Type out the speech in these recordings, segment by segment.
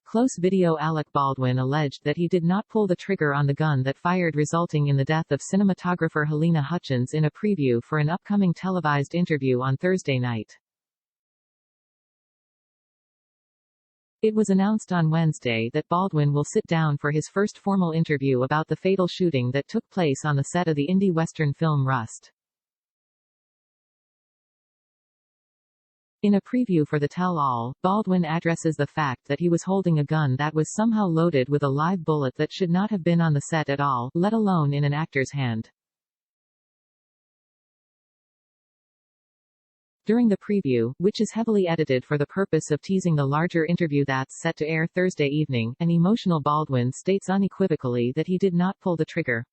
close video. Alec Baldwin alleged that he did not pull the trigger on the gun that fired, resulting in the death of cinematographer Halyna Hutchins in a preview for an upcoming televised interview on Thursday night. It was announced on Wednesday that Baldwin will sit down for his first formal interview about the fatal shooting that took place on the set of the indie western film Rust. In a preview for the tell-all, Baldwin addresses the fact that he was holding a gun that was somehow loaded with a live bullet that should not have been on the set at all, let alone in an actor's hand. During the preview, which is heavily edited for the purpose of teasing the larger interview that's set to air Thursday evening, an emotional Baldwin states unequivocally that he did not pull the trigger.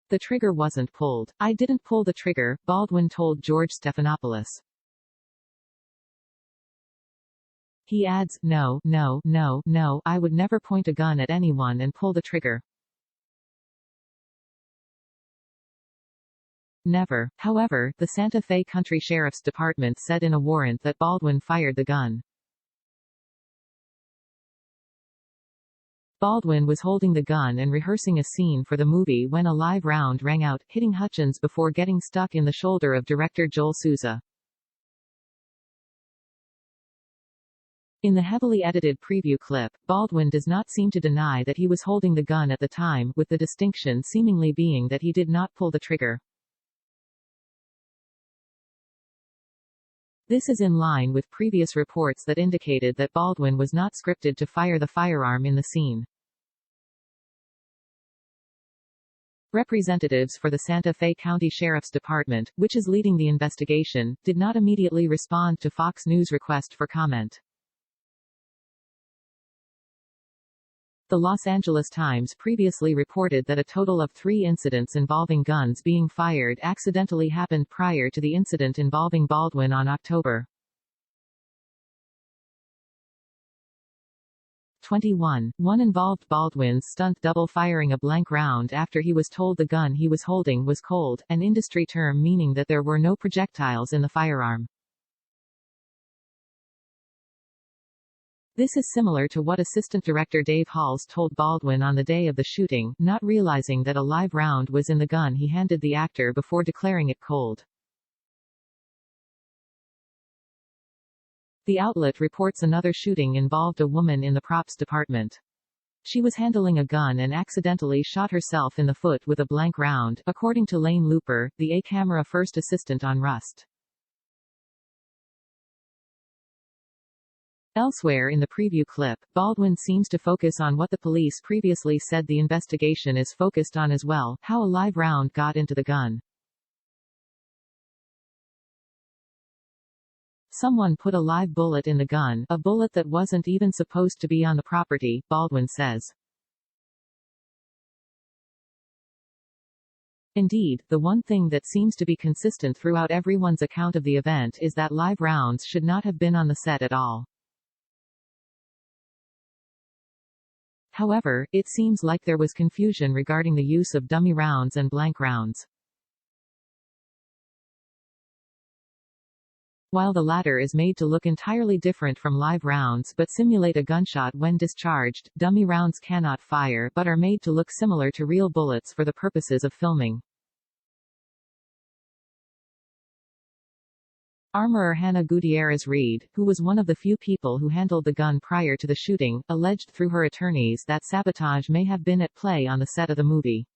"The trigger wasn't pulled. I didn't pull the trigger," Baldwin told George Stephanopoulos. He adds, no, I would never point a gun at anyone and pull the trigger. Never. However, the Santa Fe County Sheriff's Department said in a warrant that Baldwin fired the gun. Baldwin was holding the gun and rehearsing a scene for the movie when a live round rang out, hitting Hutchins before getting stuck in the shoulder of director Joel Souza. In the heavily edited preview clip, Baldwin does not seem to deny that he was holding the gun at the time, with the distinction seemingly being that he did not pull the trigger. This is in line with previous reports that indicated that Baldwin was not scripted to fire the firearm in the scene. Representatives for the Santa Fe County Sheriff's Department, which is leading the investigation, did not immediately respond to Fox News' request for comment. The Los Angeles Times previously reported that a total of 3 incidents involving guns being fired accidentally happened prior to the incident involving Baldwin on October 21. One involved Baldwin's stunt double firing a blank round after he was told the gun he was holding was cold, an industry term meaning that there were no projectiles in the firearm. This is similar to what assistant director Dave Halls told Baldwin on the day of the shooting, not realizing that a live round was in the gun he handed the actor before declaring it cold. The outlet reports another shooting involved a woman in the props department. She was handling a gun and accidentally shot herself in the foot with a blank round, according to Lane Luper, the A-camera first assistant on Rust. Elsewhere in the preview clip, Baldwin seems to focus on what the police previously said the investigation is focused on as well, how a live round got into the gun. "Someone put a live bullet in the gun, a bullet that wasn't even supposed to be on the property," Baldwin says. Indeed, the one thing that seems to be consistent throughout everyone's account of the event is that live rounds should not have been on the set at all. However, it seems like there was confusion regarding the use of dummy rounds and blank rounds. While the latter is made to look entirely different from live rounds but simulate a gunshot when discharged, dummy rounds cannot fire but are made to look similar to real bullets for the purposes of filming. Armorer Hannah Gutierrez-Reed, who was one of the few people who handled the gun prior to the shooting, alleged through her attorneys that sabotage may have been at play on the set of the movie.